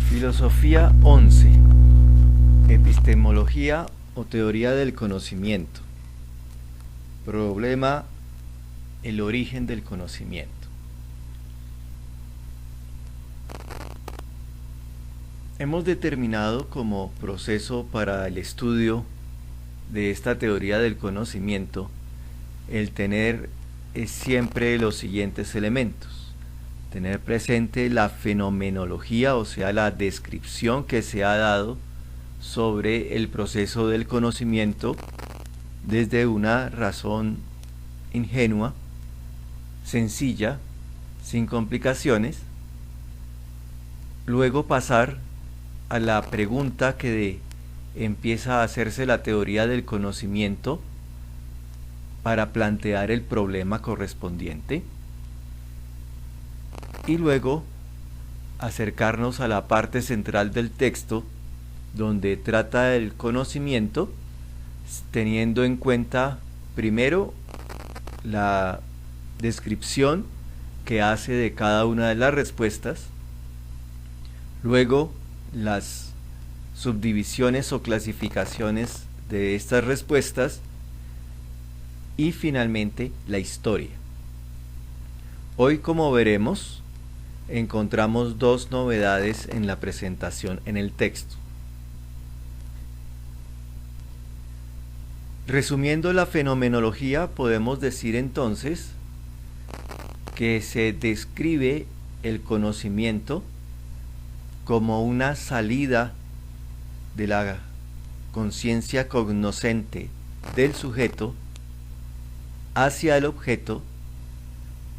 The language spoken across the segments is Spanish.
Filosofía 11. Epistemología o teoría del conocimiento. Problema: el origen del conocimiento. Hemos determinado como proceso para el estudio de esta teoría del conocimiento el tener siempre los siguientes elementos. Tener presente la fenomenología, o sea, la descripción que se ha dado sobre el proceso del conocimiento desde una razón ingenua, sencilla, sin complicaciones. Luego pasar a la pregunta que empieza a hacerse la teoría del conocimiento para plantear el problema correspondiente. Y luego acercarnos a la parte central del texto, donde trata el conocimiento, teniendo en cuenta primero la descripción que hace de cada una de las respuestas, luego las subdivisiones o clasificaciones de estas respuestas y finalmente la historia. Hoy, como veremos, encontramos dos novedades en la presentación en el texto. Resumiendo la fenomenología, podemos decir entonces que se describe el conocimiento como una salida de la conciencia cognoscente del sujeto hacia el objeto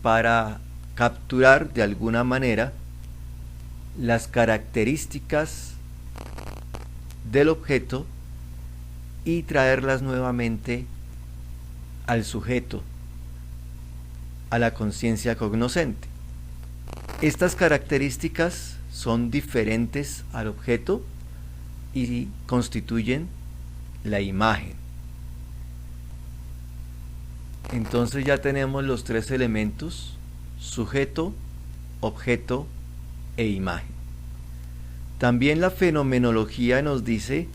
para capturar de alguna manera las características del objeto y traerlas nuevamente al sujeto, a la conciencia cognoscente. Estas características son diferentes al objeto y constituyen la imagen. Entonces ya tenemos los tres elementos: sujeto, objeto e imagen. También la fenomenología nos dice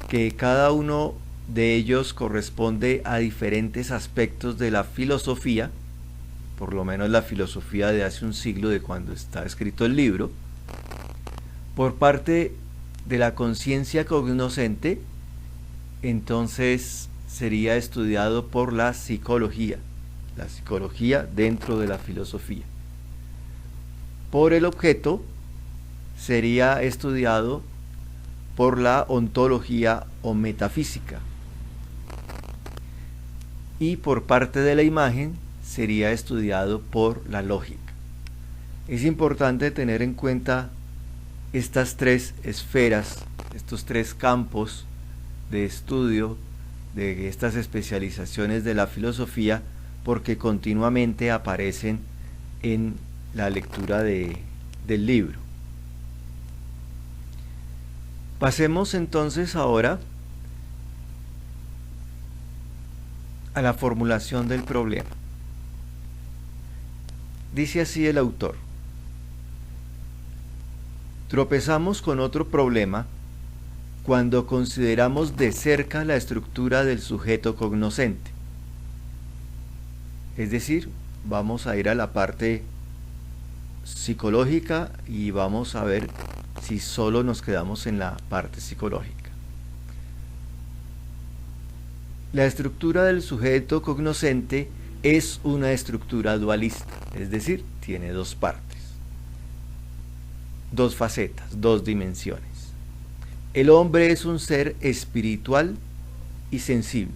que cada uno de ellos corresponde a diferentes aspectos de la filosofía, por lo menos la filosofía de hace un siglo, de cuando está escrito el libro. Por parte de la conciencia cognoscente, entonces sería estudiado por la psicología dentro de la filosofía. Por el objeto sería estudiado por la ontología o metafísica, y por parte de la imagen sería estudiado por la lógica. Es importante tener en cuenta estas tres esferas, estos tres campos de estudio de estas especializaciones de la filosofía, porque continuamente aparecen en la lectura del libro. Pasemos entonces ahora a la formulación del problema. Dice así el autor: tropezamos con otro problema cuando consideramos de cerca la estructura del sujeto cognoscente. Es decir, vamos a ir a la parte psicológica y vamos a ver si solo nos quedamos en la parte psicológica. La estructura del sujeto cognoscente es una estructura dualista, es decir, tiene dos partes, dos facetas, dos dimensiones. El hombre es un ser espiritual y sensible.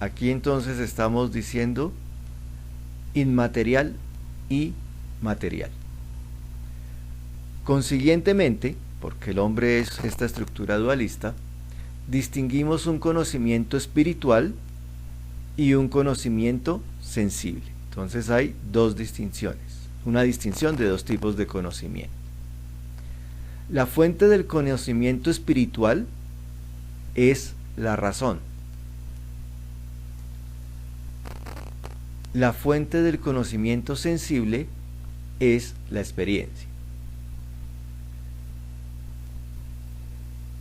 Aquí entonces estamos diciendo inmaterial y material. Consiguientemente, porque el hombre es esta estructura dualista, distinguimos un conocimiento espiritual y un conocimiento sensible. Entonces hay dos distinciones, una distinción de dos tipos de conocimiento. La fuente del conocimiento espiritual es la razón. La fuente del conocimiento sensible es la experiencia.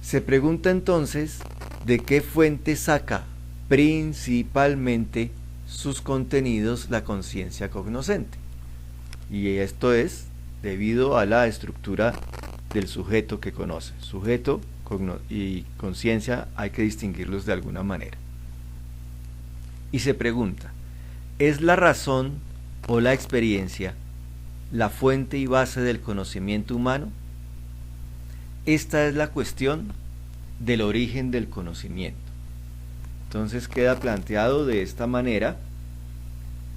Se pregunta entonces de qué fuente saca principalmente sus contenidos la conciencia cognoscente. Y esto es debido a la estructura del sujeto que conoce. Sujeto y conciencia hay que distinguirlos de alguna manera. Y se pregunta, ¿es la razón o la experiencia la fuente y base del conocimiento humano? Esta es la cuestión del origen del conocimiento. Entonces queda planteado de esta manera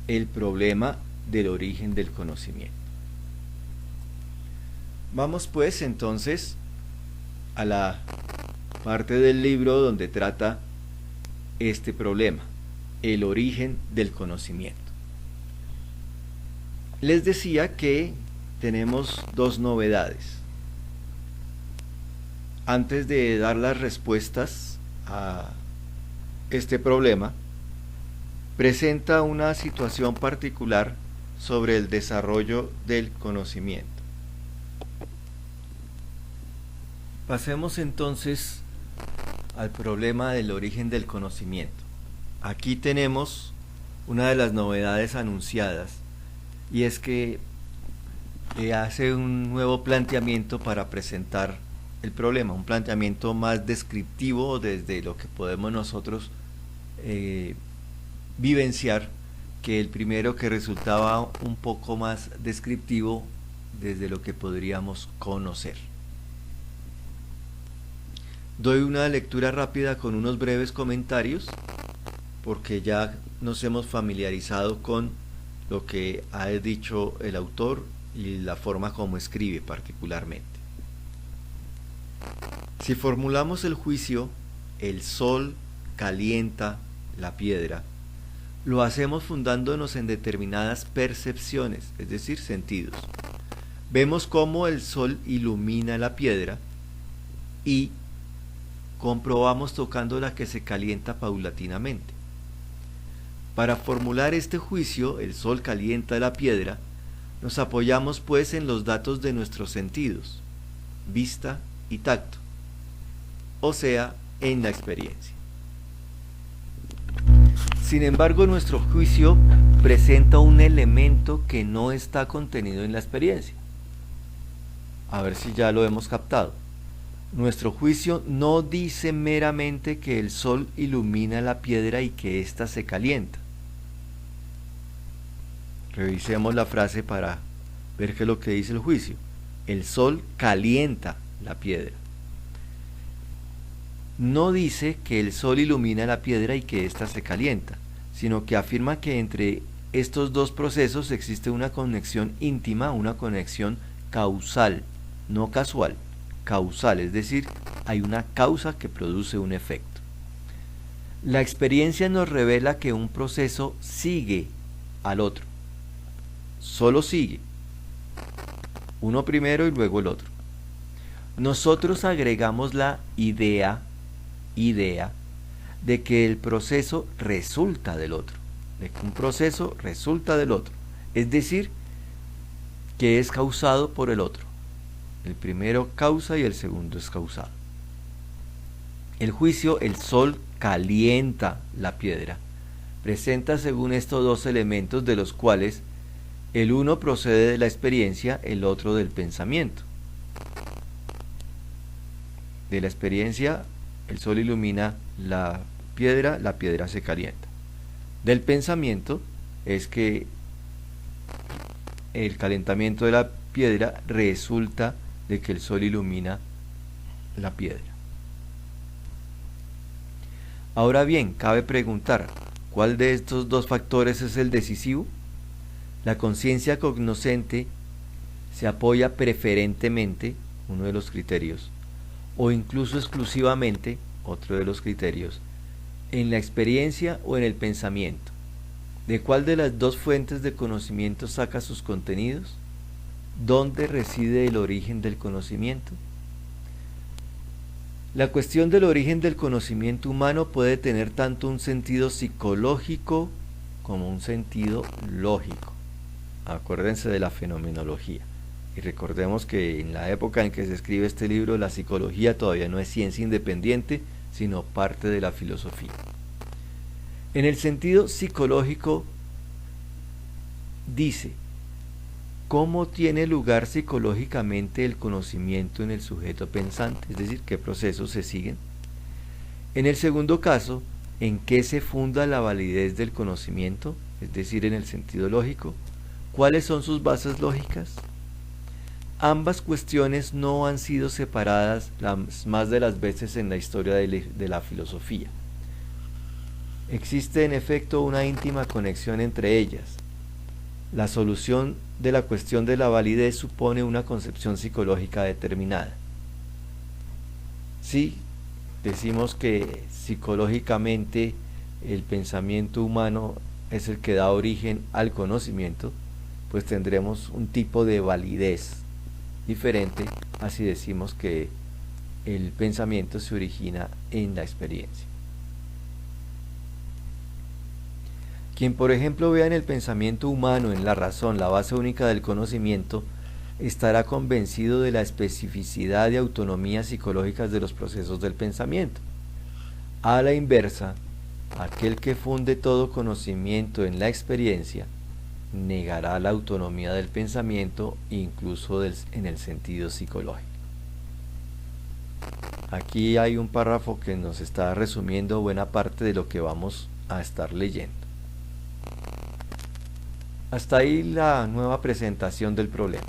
el problema del origen del conocimiento. Vamos pues entonces a la parte del libro donde trata este problema, el origen del conocimiento. Les decía que tenemos dos novedades. Antes de dar las respuestas a este problema, presenta una situación particular sobre el desarrollo del conocimiento. Pasemos entonces al problema del origen del conocimiento. Aquí tenemos una de las novedades anunciadas, y es que hace un nuevo planteamiento para presentar el problema, un planteamiento más descriptivo desde lo que podemos nosotros vivenciar, que el primero, que resultaba un poco más descriptivo desde lo que podríamos conocer. Doy una lectura rápida con unos breves comentarios, porque ya nos hemos familiarizado con lo que ha dicho el autor y la forma como escribe particularmente. Si formulamos el juicio, el sol calienta la piedra, lo hacemos fundándonos en determinadas percepciones, es decir, sentidos. Vemos cómo el sol ilumina la piedra y comprobamos tocándola que se calienta paulatinamente. Para formular este juicio, el sol calienta la piedra, nos apoyamos pues en los datos de nuestros sentidos, vista y tacto, o sea, en la experiencia. Sin embargo, nuestro juicio presenta un elemento que no está contenido en la experiencia. A ver si ya lo hemos captado. Nuestro juicio no dice meramente que el sol ilumina la piedra y que ésta se calienta. Revisemos la frase para ver qué es lo que dice el juicio. El sol calienta la piedra. No dice que el sol ilumina la piedra y que ésta se calienta, sino que afirma que entre estos dos procesos existe una conexión íntima, una conexión causal, no casual, causal, es decir, hay una causa que produce un efecto. La experiencia nos revela que un proceso sigue al otro, solo sigue, uno primero y luego el otro. Nosotros agregamos la idea de que el proceso resulta del otro, de que un proceso resulta del otro, es decir, que es causado por el otro. El primero causa y el segundo es causado. El juicio, el sol calienta la piedra, presenta según estos dos elementos, de los cuales el uno procede de la experiencia, el otro del pensamiento. De la experiencia, el sol ilumina la piedra se calienta. Del pensamiento es que el calentamiento de la piedra resulta de que el sol ilumina la piedra. Ahora bien, cabe preguntar, ¿cuál de estos dos factores es el decisivo? La conciencia cognoscente se apoya preferentemente, uno de los criterios, o incluso exclusivamente, otro de los criterios, en la experiencia o en el pensamiento. ¿De cuál de las dos fuentes de conocimiento saca sus contenidos? ¿Dónde reside el origen del conocimiento? La cuestión del origen del conocimiento humano puede tener tanto un sentido psicológico como un sentido lógico. Acuérdense de la fenomenología. Y recordemos que en la época en que se escribe este libro, la psicología todavía no es ciencia independiente, sino parte de la filosofía. En el sentido psicológico, dice, ¿cómo tiene lugar psicológicamente el conocimiento en el sujeto pensante? Es decir, ¿qué procesos se siguen? En el segundo caso, ¿en qué se funda la validez del conocimiento? Es decir, en el sentido lógico. ¿Cuáles son sus bases lógicas? Ambas cuestiones no han sido separadas las más de las veces en la historia de la filosofía. Existe en efecto una íntima conexión entre ellas. La solución de la cuestión de la validez supone una concepción psicológica determinada. Si decimos que psicológicamente el pensamiento humano es el que da origen al conocimiento, pues tendremos un tipo de validez diferente, así decimos que el pensamiento se origina en la experiencia. Quien, por ejemplo, vea en el pensamiento humano, en la razón, la base única del conocimiento, estará convencido de la especificidad y autonomía psicológicas de los procesos del pensamiento. A la inversa, aquel que funde todo conocimiento en la experiencia, negará la autonomía del pensamiento, incluso en el sentido psicológico. Aquí hay un párrafo que nos está resumiendo buena parte de lo que vamos a estar leyendo. Hasta ahí la nueva presentación del problema.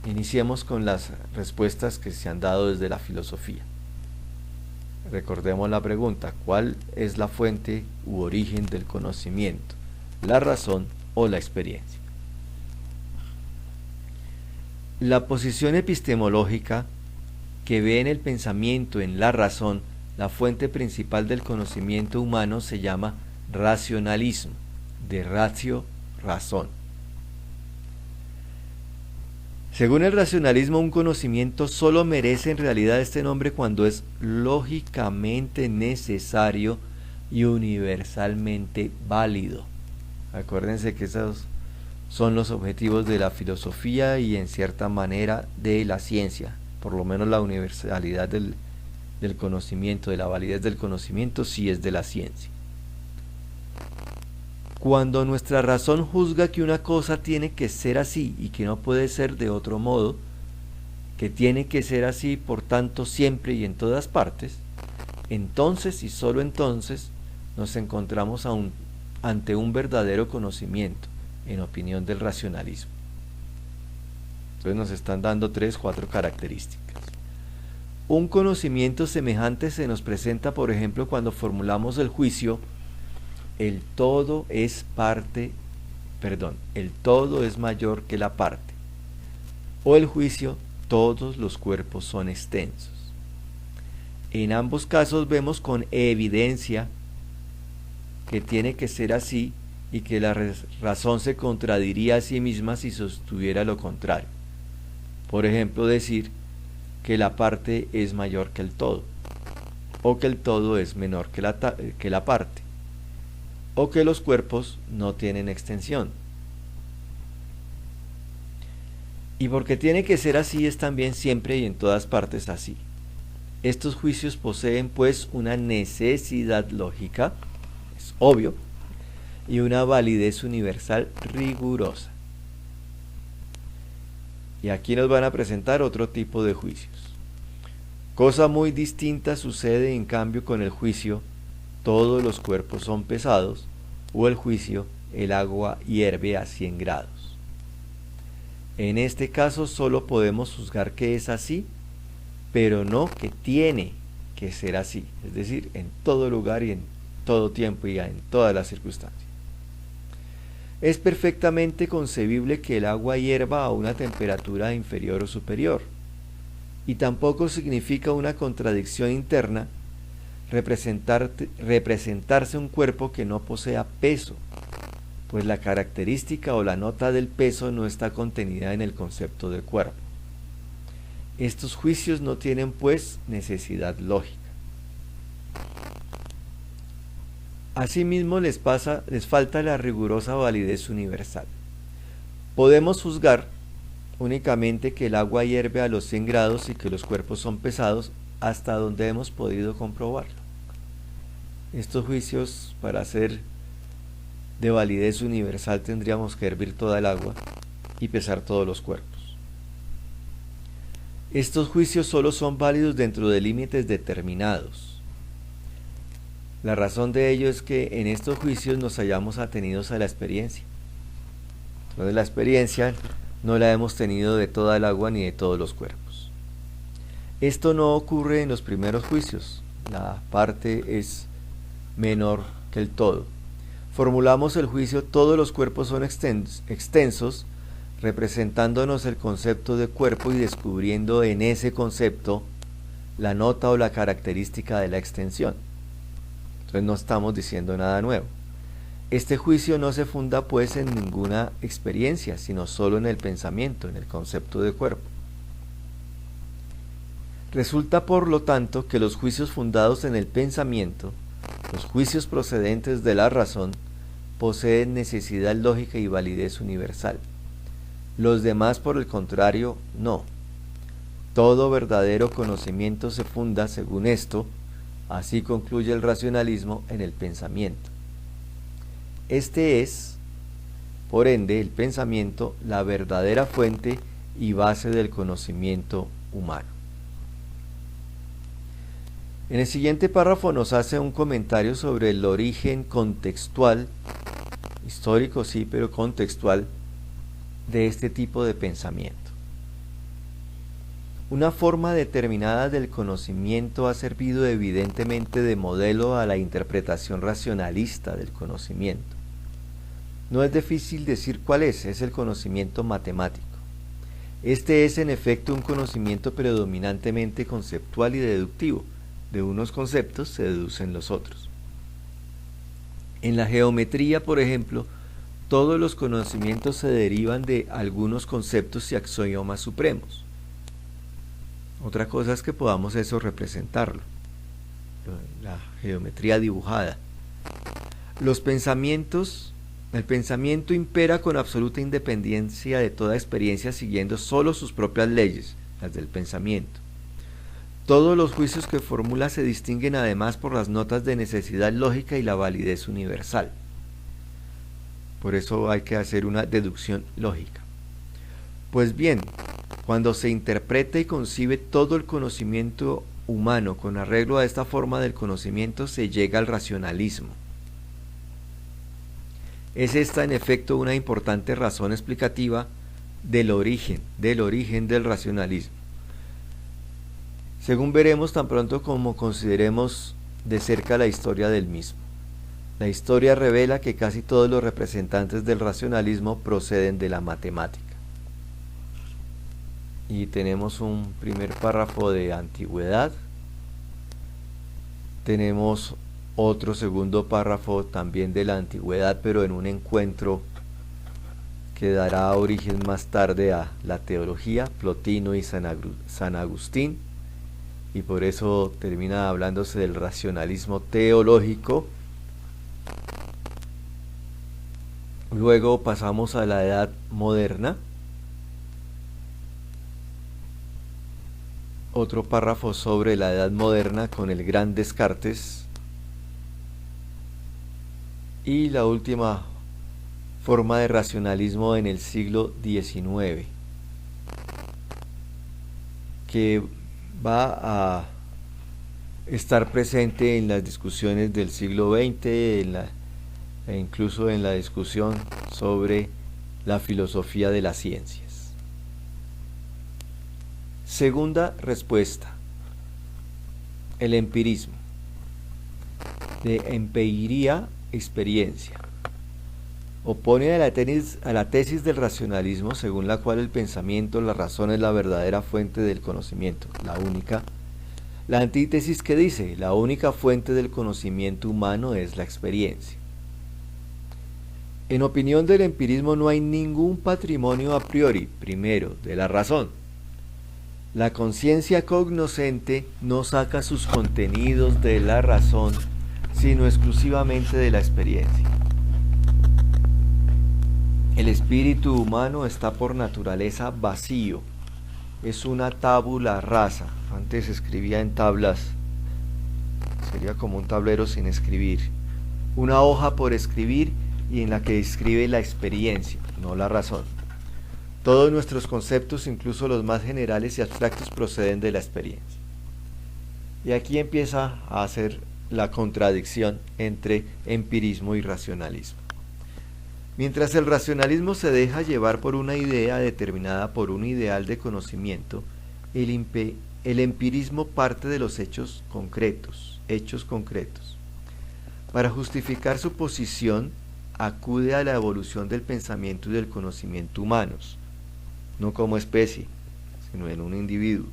Iniciemos con las respuestas que se han dado desde la filosofía. Recordemos la pregunta: ¿cuál es la fuente u origen del conocimiento? ¿La razón o la experiencia? La posición epistemológica que ve en el pensamiento, en la razón, la fuente principal del conocimiento humano se llama racionalismo, de ratio, razón. Según el racionalismo, un conocimiento solo merece en realidad este nombre cuando es lógicamente necesario y universalmente válido. Acuérdense que esos son los objetivos de la filosofía y en cierta manera de la ciencia. Por lo menos la universalidad del conocimiento, de la validez del conocimiento, sí es de la ciencia. Cuando nuestra razón juzga que una cosa tiene que ser así y que no puede ser de otro modo, que tiene que ser así por tanto siempre y en todas partes, entonces y solo entonces nos encontramos ante un verdadero conocimiento, en opinión del racionalismo. Entonces nos están dando 3-4 características. Un conocimiento semejante se nos presenta, por ejemplo, cuando formulamos el juicio: el todo es mayor que la parte. O el juicio: todos los cuerpos son extensos. En ambos casos vemos con evidencia que tiene que ser así y que la razón se contradiría a sí misma si sostuviera lo contrario. Por ejemplo, decir que la parte es mayor que el todo, o que el todo es menor que la parte, o que los cuerpos no tienen extensión. Y porque tiene que ser así, es también siempre y en todas partes así. Estos juicios poseen pues una necesidad lógica, es obvio, y una validez universal rigurosa. Y aquí nos van a presentar otro tipo de juicios. Cosa muy distinta sucede en cambio con el juicio: todos los cuerpos son pesados, o el juicio: el agua hierve a 100 grados. En este caso solo podemos juzgar que es así, pero no que tiene que ser así, es decir, en todo lugar y en todo tiempo y en todas las circunstancias. Es perfectamente concebible que el agua hierva a una temperatura inferior o superior, y tampoco significa una contradicción interna representarse un cuerpo que no posea peso, pues la característica o la nota del peso no está contenida en el concepto de cuerpo. Estos juicios no tienen pues necesidad lógica. Asimismo les falta la rigurosa validez universal. Podemos juzgar únicamente que el agua hierve a los 100 grados y que los cuerpos son pesados, hasta donde hemos podido comprobarlo. Estos juicios, para ser de validez universal, tendríamos que hervir toda el agua y pesar todos los cuerpos. Estos juicios solo son válidos dentro de límites determinados. La razón de ello es que en estos juicios nos hallamos atenidos a la experiencia. Entonces la experiencia no la hemos tenido de toda el agua ni de todos los cuerpos. Esto no ocurre en los primeros juicios. La parte es menor que el todo. Formulamos el juicio todos los cuerpos son extensos, representándonos el concepto de cuerpo y descubriendo en ese concepto la nota o la característica de la extensión. Entonces no estamos diciendo nada nuevo. Este juicio no se funda pues en ninguna experiencia, sino solo en el pensamiento, en el concepto de cuerpo. Resulta por lo tanto que los juicios fundados en el pensamiento, los juicios procedentes de la razón, poseen necesidad lógica y validez universal. Los demás, por el contrario, no. Todo verdadero conocimiento se funda, según esto, así concluye el racionalismo, en el pensamiento. Este es, por ende, el pensamiento, la verdadera fuente y base del conocimiento humano. En el siguiente párrafo nos hace un comentario sobre el origen contextual, histórico sí, pero contextual, de este tipo de pensamiento. Una forma determinada del conocimiento ha servido evidentemente de modelo a la interpretación racionalista del conocimiento. No es difícil decir cuál es el conocimiento matemático. Este es en efecto un conocimiento predominantemente conceptual y deductivo. De unos conceptos se deducen los otros. En la geometría, por ejemplo, todos los conocimientos se derivan de algunos conceptos y axiomas supremos. Otra cosa es que podamos eso representarlo, la geometría dibujada. El pensamiento impera con absoluta independencia de toda experiencia, siguiendo solo sus propias leyes, las del pensamiento. Todos los juicios que formula se distinguen además por las notas de necesidad lógica y la validez universal. Por eso hay que hacer una deducción lógica. Pues bien, cuando se interpreta y concibe todo el conocimiento humano con arreglo a esta forma del conocimiento, se llega al racionalismo. Es esta en efecto una importante razón explicativa del origen del racionalismo. Según veremos tan pronto como consideremos de cerca la historia del mismo. La historia revela que casi todos los representantes del racionalismo proceden de la matemática. Y tenemos un primer párrafo de antigüedad. Tenemos otro segundo párrafo también de la antigüedad, pero en un encuentro que dará origen más tarde a la teología, Plotino y San Agustín. Y por eso termina hablándose del racionalismo teológico. Luego pasamos a la Edad Moderna. Otro párrafo sobre la Edad Moderna con el gran Descartes. Y la última forma de racionalismo en el siglo XIX, que va a estar presente en las discusiones del siglo XX e incluso en la discusión sobre la filosofía de las ciencias. Segunda respuesta: el empirismo. De empeiría, experiencia. Opone a la tesis del racionalismo, según la cual el pensamiento, la razón, es la verdadera fuente del conocimiento, la única. La antítesis que dice: la única fuente del conocimiento humano es la experiencia. En opinión del empirismo no hay ningún patrimonio a priori, primero, de la razón. La conciencia cognoscente no saca sus contenidos de la razón, sino exclusivamente de la experiencia. El espíritu humano está por naturaleza vacío, es una tabula rasa. Antes se escribía en tablas, sería como un tablero sin escribir, una hoja por escribir y en la que describe la experiencia, no la razón. Todos nuestros conceptos, incluso los más generales y abstractos, proceden de la experiencia. Y aquí empieza a hacer la contradicción entre empirismo y racionalismo. Mientras el racionalismo se deja llevar por una idea determinada por un ideal de conocimiento, el empirismo parte de los hechos concretos. Para justificar su posición, acude a la evolución del pensamiento y del conocimiento humanos, no como especie, sino en un individuo.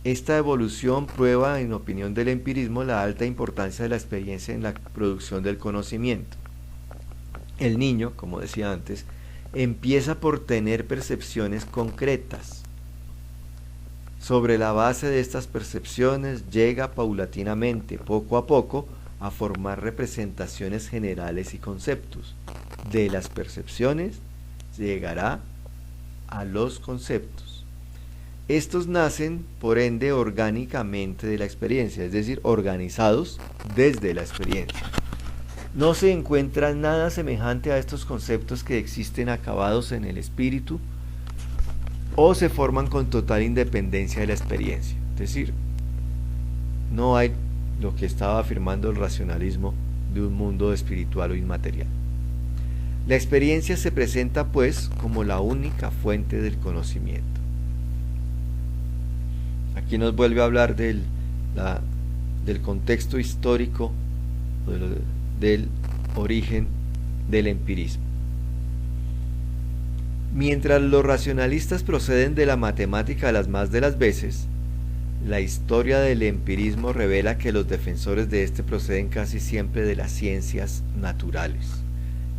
Esta evolución prueba, en opinión del empirismo, la alta importancia de la experiencia en la producción del conocimiento. El niño, como decía antes, empieza por tener percepciones concretas. Sobre la base de estas percepciones llega paulatinamente, poco a poco, a formar representaciones generales y conceptos. De las percepciones llegará a los conceptos. Estos nacen, por ende, orgánicamente de la experiencia, es decir, organizados desde la experiencia. No se encuentra nada semejante a estos conceptos que existen acabados en el espíritu o se forman con total independencia de la experiencia. Es decir, no hay lo que estaba afirmando el racionalismo de un mundo espiritual o inmaterial. La experiencia se presenta, pues, como la única fuente del conocimiento. Aquí nos vuelve a hablar del contexto histórico, del origen del empirismo. Mientras los racionalistas proceden de la matemática las más de las veces, la historia del empirismo revela que los defensores de este proceden casi siempre de las ciencias naturales.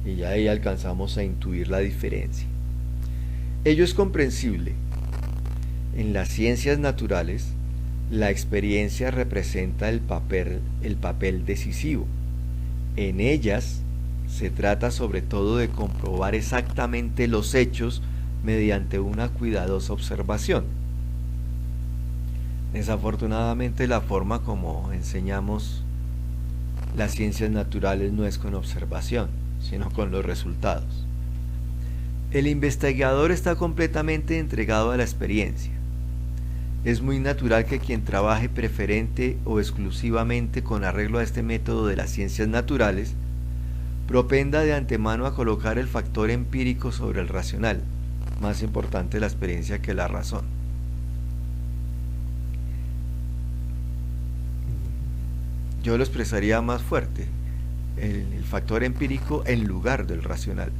Y ya ahí alcanzamos a intuir la diferencia. Ello es comprensible. En las ciencias naturales, la experiencia representa el papel decisivo. En ellas se trata sobre todo de comprobar exactamente los hechos mediante una cuidadosa observación. Desafortunadamente, la forma como enseñamos las ciencias naturales no es con observación, sino con los resultados. El investigador está completamente entregado a la experiencia. Es muy natural que quien trabaje preferente o exclusivamente con arreglo a este método de las ciencias naturales propenda de antemano a colocar el factor empírico sobre el racional, más importante la experiencia que la razón. Yo lo expresaría más fuerte, el factor empírico en lugar del racional.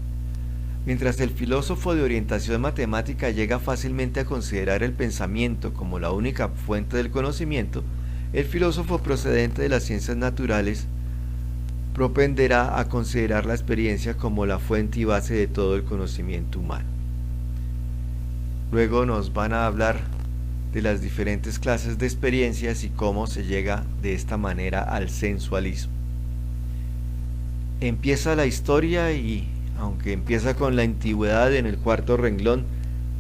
Mientras el filósofo de orientación matemática llega fácilmente a considerar el pensamiento como la única fuente del conocimiento, el filósofo procedente de las ciencias naturales propenderá a considerar la experiencia como la fuente y base de todo el conocimiento humano. Luego nos van a hablar de las diferentes clases de experiencias y cómo se llega de esta manera al sensualismo. Empieza la historia y, aunque empieza con la antigüedad en el cuarto renglón,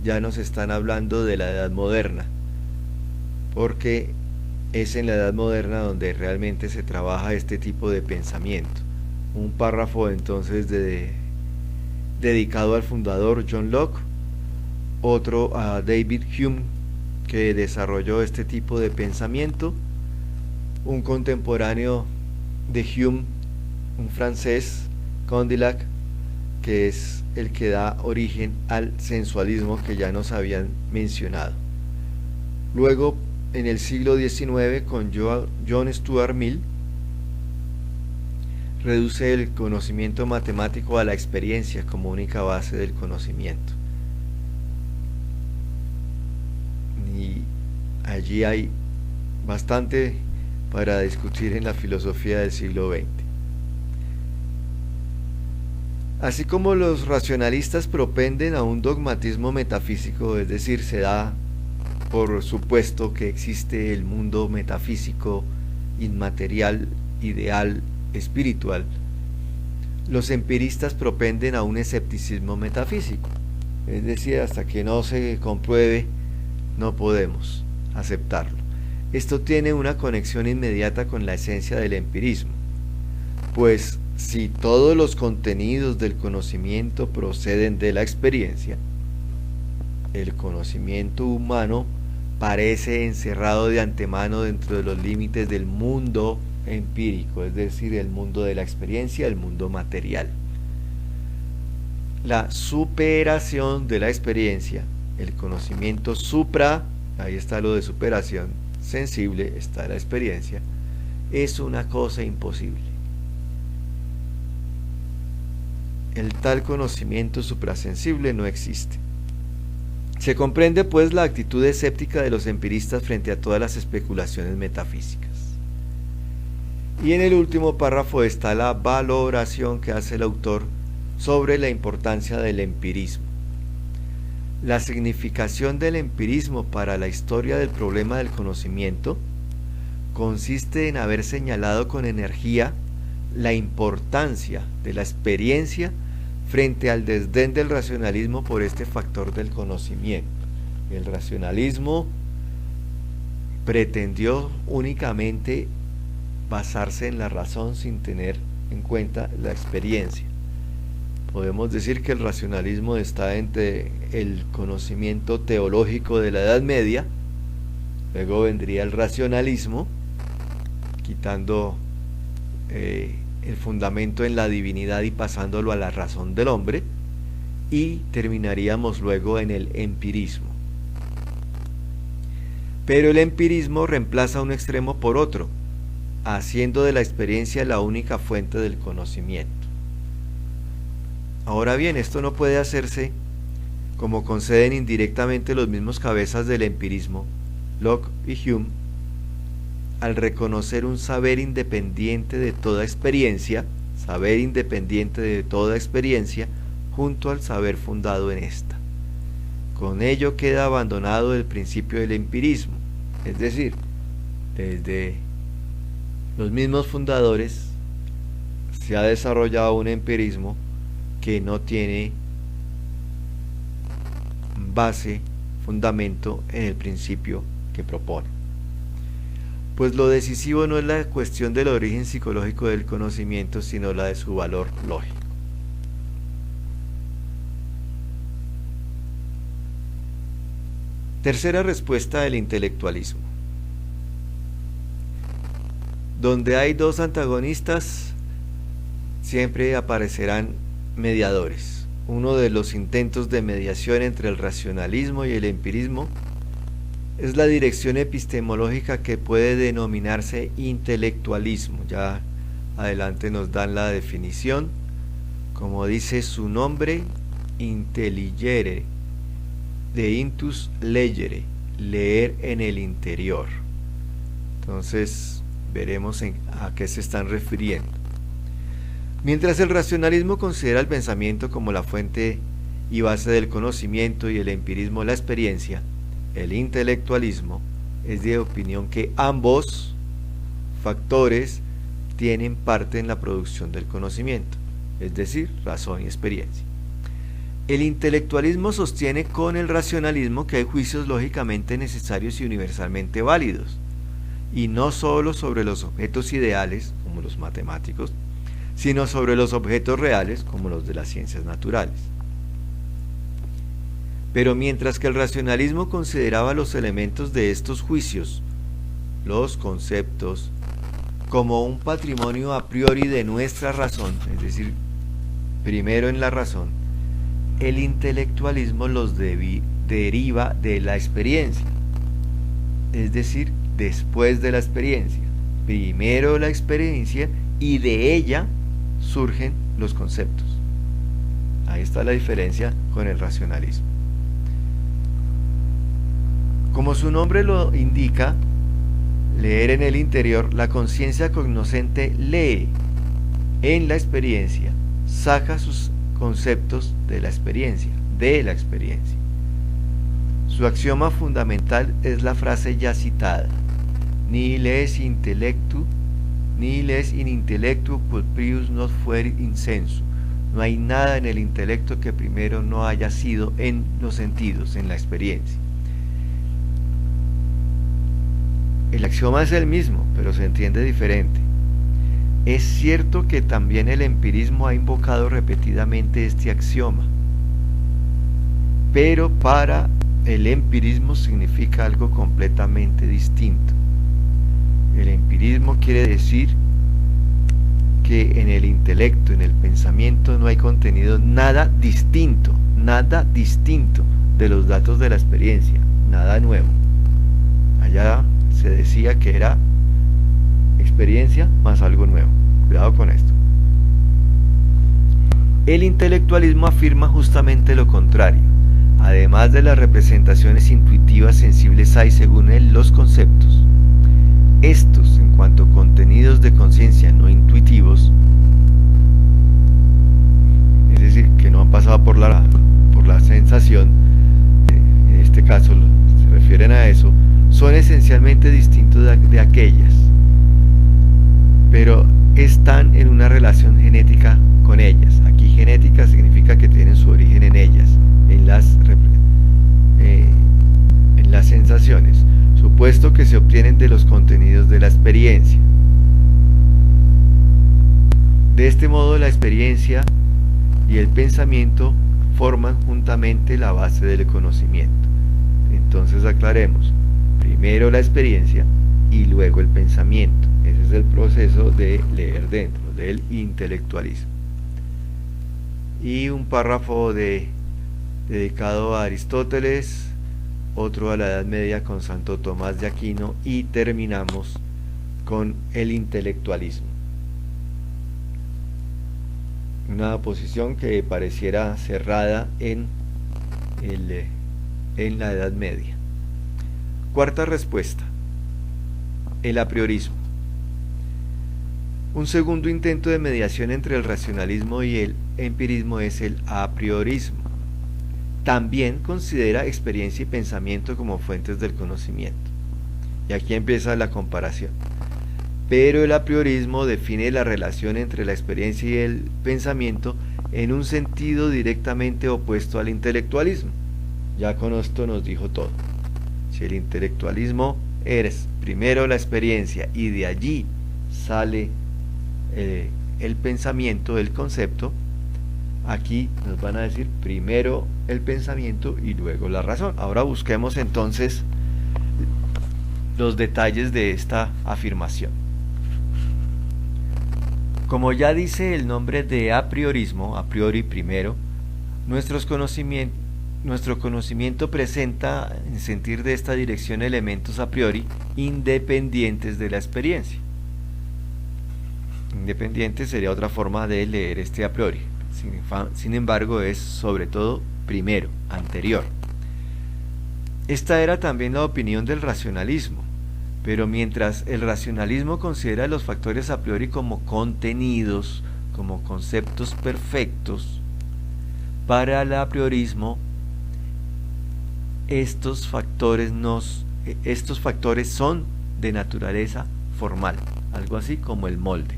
ya nos están hablando de la Edad Moderna, porque es en la Edad Moderna donde realmente se trabaja este tipo de pensamiento. Un párrafo entonces dedicado al fundador John Locke, otro a David Hume, que desarrolló este tipo de pensamiento, un contemporáneo de Hume, un francés, Condillac, que es el que da origen al sensualismo que ya nos habían mencionado. Luego, en el siglo XIX, con John Stuart Mill, reduce el conocimiento matemático a la experiencia como única base del conocimiento. Y allí hay bastante para discutir en la filosofía del siglo XX. Así como los racionalistas propenden a un dogmatismo metafísico, es decir, se da por supuesto que existe el mundo metafísico, inmaterial, ideal, espiritual, los empiristas propenden a un escepticismo metafísico, es decir, hasta que no se compruebe no podemos aceptarlo. Esto tiene una conexión inmediata con la esencia del empirismo, pues si todos los contenidos del conocimiento proceden de la experiencia, el conocimiento humano parece encerrado de antemano dentro de los límites del mundo empírico, es decir, el mundo de la experiencia, el mundo material. La superación de la experiencia, el conocimiento ahí está lo de superación, sensible, está la experiencia, es una cosa imposible. El tal conocimiento suprasensible no existe. Se comprende pues la actitud escéptica de los empiristas frente a todas las especulaciones metafísicas. Y en el último párrafo está la valoración que hace el autor sobre la importancia del empirismo. La significación del empirismo para la historia del problema del conocimiento consiste en haber señalado con energía la importancia de la experiencia frente al desdén del racionalismo por este factor del conocimiento. El racionalismo pretendió únicamente basarse en la razón sin tener en cuenta la experiencia. Podemos decir que el racionalismo está entre el conocimiento teológico de la Edad Media, luego vendría el racionalismo, quitando el fundamento en la divinidad y pasándolo a la razón del hombre, y terminaríamos luego en el empirismo. Pero el empirismo reemplaza un extremo por otro, haciendo de la experiencia la única fuente del conocimiento. Ahora bien, esto no puede hacerse como conceden indirectamente los mismos cabezas del empirismo, Locke y Hume, al reconocer un saber independiente de toda experiencia, junto al saber fundado en esta. Con ello queda abandonado el principio del empirismo, es decir, desde los mismos fundadores se ha desarrollado un empirismo que no tiene base, fundamento en el principio que propone. Pues lo decisivo no es la cuestión del origen psicológico del conocimiento, sino la de su valor lógico. Tercera respuesta del intelectualismo. Donde hay dos antagonistas, siempre aparecerán mediadores. Uno de los intentos de mediación entre el racionalismo y el empirismo es la dirección epistemológica que puede denominarse intelectualismo. Ya adelante nos dan la definición, como dice su nombre, intelligere, de intus legere, leer en el interior. Entonces veremos a qué se están refiriendo. Mientras el racionalismo considera el pensamiento como la fuente y base del conocimiento y el empirismo la experiencia, el intelectualismo es de opinión que ambos factores tienen parte en la producción del conocimiento, es decir, razón y experiencia. El intelectualismo sostiene con el racionalismo que hay juicios lógicamente necesarios y universalmente válidos, y no sólo sobre los objetos ideales, como los matemáticos, sino sobre los objetos reales, como los de las ciencias naturales. Pero mientras que el racionalismo consideraba los elementos de estos juicios, los conceptos, como un patrimonio a priori de nuestra razón, es decir, primero en la razón, el intelectualismo los deriva de la experiencia, es decir, después de la experiencia. Primero la experiencia y de ella surgen los conceptos. Ahí está la diferencia con el racionalismo. Como su nombre lo indica, leer en el interior, la conciencia cognoscente lee en la experiencia, saca sus conceptos de la experiencia. Su axioma fundamental es la frase ya citada: nihil es intellectu Nihil es in intellectu quod prius not fuerit in sensu. No hay nada en el intelecto que primero no haya sido en los sentidos, en la experiencia. El axioma es el mismo, pero se entiende diferente. Es cierto que también el empirismo ha invocado repetidamente este axioma, pero para el empirismo significa algo completamente distinto. El empirismo quiere decir que en el intelecto, en el pensamiento, no hay contenido nada distinto de los datos de la experiencia, nada nuevo. Allá se decía que era experiencia más algo nuevo. Cuidado con esto. El intelectualismo afirma justamente lo contrario. Además de las representaciones intuitivas sensibles hay, según él, los conceptos. Estos, en cuanto a contenidos de conciencia no intuitivos, es decir, que no han pasado por la sensación, en este caso se refieren a eso, son esencialmente distintos de aquellas, pero están en una relación genética con ellas. Aquí genética significa que tienen su origen en ellas, en las sensaciones, supuesto que se obtienen de los contenidos de la experiencia. De este modo, la experiencia y el pensamiento forman juntamente la base del conocimiento. Entonces aclaremos, primero la experiencia y luego el pensamiento. Ese es el proceso de leer dentro, del intelectualismo. Y un párrafo dedicado a Aristóteles, otro a la Edad Media con Santo Tomás de Aquino, y terminamos con el intelectualismo. Una posición que pareciera cerrada en la Edad Media. Cuarta respuesta: el apriorismo. Un segundo intento de mediación entre el racionalismo y el empirismo es el apriorismo. También considera experiencia y pensamiento como fuentes del conocimiento. Y aquí empieza la comparación. Pero el apriorismo define la relación entre la experiencia y el pensamiento en un sentido directamente opuesto al intelectualismo. Ya con esto nos dijo todo. Si el intelectualismo es primero la experiencia y de allí sale el pensamiento, el concepto, aquí nos van a decir primero el pensamiento y luego la razón. Ahora busquemos entonces los detalles de esta afirmación. Como ya dice el nombre de apriorismo, a priori primero, nuestro conocimiento presenta en sentir de esta dirección elementos a priori independientes de la experiencia. Independiente sería otra forma de leer este a priori. Sin embargo, es sobre todo primero, anterior. Esta era también la opinión del racionalismo, pero mientras el racionalismo considera los factores a priori como contenidos, como conceptos perfectos, para el apriorismo estos factores son de naturaleza formal, algo así como el molde.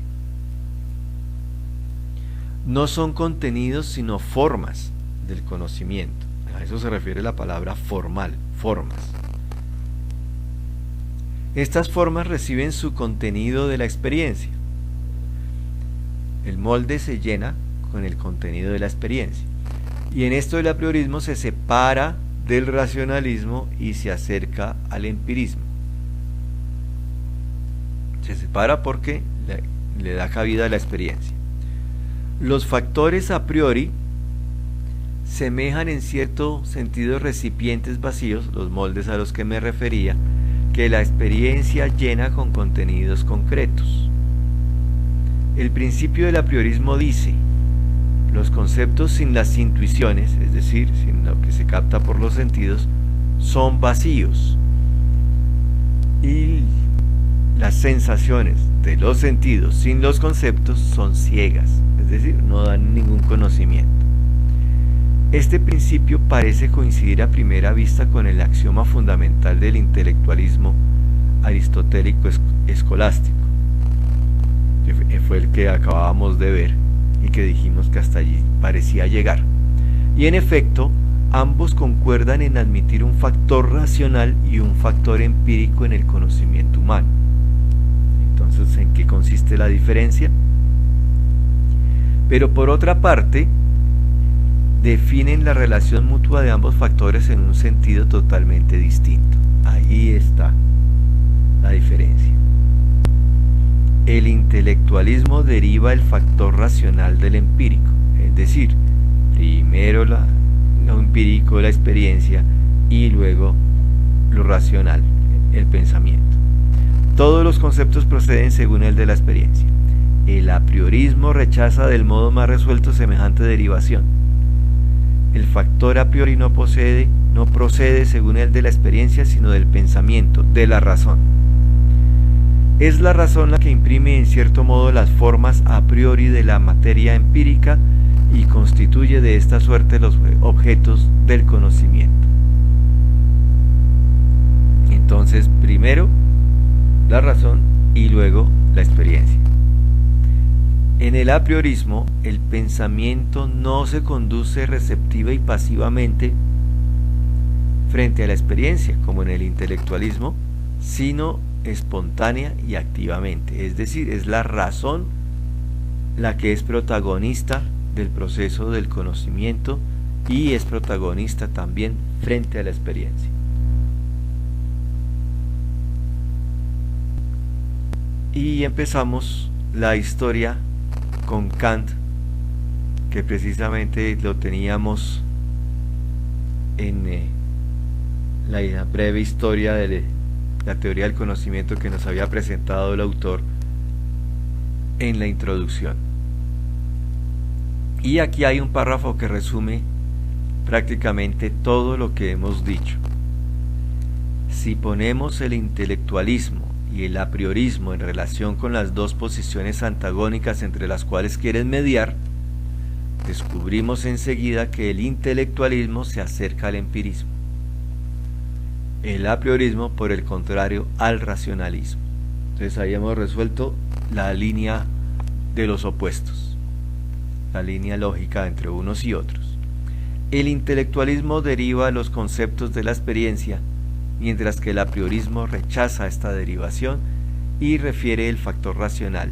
No son contenidos sino formas del conocimiento. A eso se refiere la palabra formal, formas. Estas formas reciben su contenido de la experiencia. El molde se llena con el contenido de la experiencia. Y en esto el apriorismo se separa del racionalismo y se acerca al empirismo. Se separa porque le da cabida a la experiencia. Los factores a priori semejan en cierto sentido recipientes vacíos, los moldes a los que me refería, que la experiencia llena con contenidos concretos. El principio del apriorismo dice: los conceptos sin las intuiciones, es decir, sin lo que se capta por los sentidos, son vacíos, y las sensaciones de los sentidos sin los conceptos son ciegas, es decir, no dan ningún conocimiento. Este principio parece coincidir a primera vista con el axioma fundamental del intelectualismo aristotélico escolástico. fue el que acabábamos de ver y que dijimos que hasta allí parecía llegar. Y en efecto, ambos concuerdan en admitir un factor racional y un factor empírico en el conocimiento humano. Entonces, ¿en qué consiste la diferencia? Pero por otra parte, definen la relación mutua de ambos factores en un sentido totalmente distinto. Ahí está la diferencia. El intelectualismo deriva el factor racional del empírico, es decir, primero lo empírico, la experiencia, y luego lo racional, el pensamiento. Todos los conceptos proceden según el de la experiencia. El apriorismo rechaza del modo más resuelto semejante derivación. El factor a priori no procede según el de la experiencia, sino del pensamiento, de la razón. Es la razón la que imprime en cierto modo las formas a priori de la materia empírica y constituye de esta suerte los objetos del conocimiento. Entonces, primero la razón y luego la experiencia. En el apriorismo, el pensamiento no se conduce receptiva y pasivamente frente a la experiencia, como en el intelectualismo, sino espontánea y activamente. Es decir, es la razón la que es protagonista del proceso del conocimiento y es protagonista también frente a la experiencia. Y empezamos la historia con Kant, que precisamente lo teníamos en la breve historia de la teoría del conocimiento que nos había presentado el autor en la introducción. Y aquí hay un párrafo que resume prácticamente todo lo que hemos dicho. Si ponemos el intelectualismo y el apriorismo en relación con las dos posiciones antagónicas entre las cuales quieren mediar, descubrimos enseguida que el intelectualismo se acerca al empirismo, el apriorismo, por el contrario, al racionalismo. Entonces ahí hemos resuelto la línea de los opuestos, la línea lógica entre unos y otros. El intelectualismo deriva los conceptos de la experiencia, mientras que el apriorismo rechaza esta derivación y refiere el factor racional,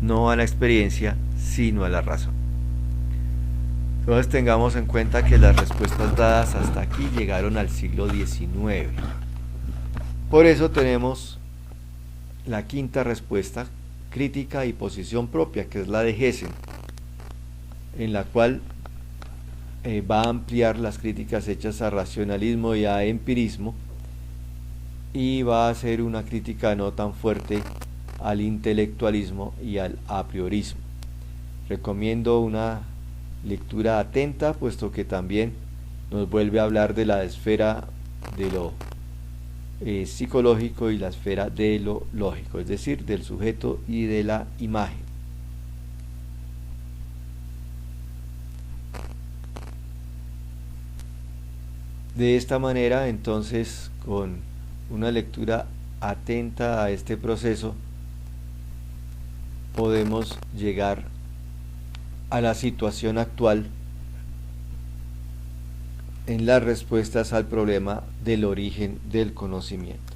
no a la experiencia, sino a la razón. Entonces tengamos en cuenta que las respuestas dadas hasta aquí llegaron al siglo XIX. Por eso tenemos la quinta respuesta, crítica y posición propia, que es la de Hessen, en la cual va a ampliar las críticas hechas a racionalismo y a empirismo, y va a hacer una crítica no tan fuerte al intelectualismo y al apriorismo. Recomiendo una lectura atenta, puesto que también nos vuelve a hablar de la esfera de lo psicológico y la esfera de lo lógico, es decir, del sujeto y de la imagen. De esta manera, entonces, con una lectura atenta a este proceso, podemos llegar a la situación actual en las respuestas al problema del origen del conocimiento.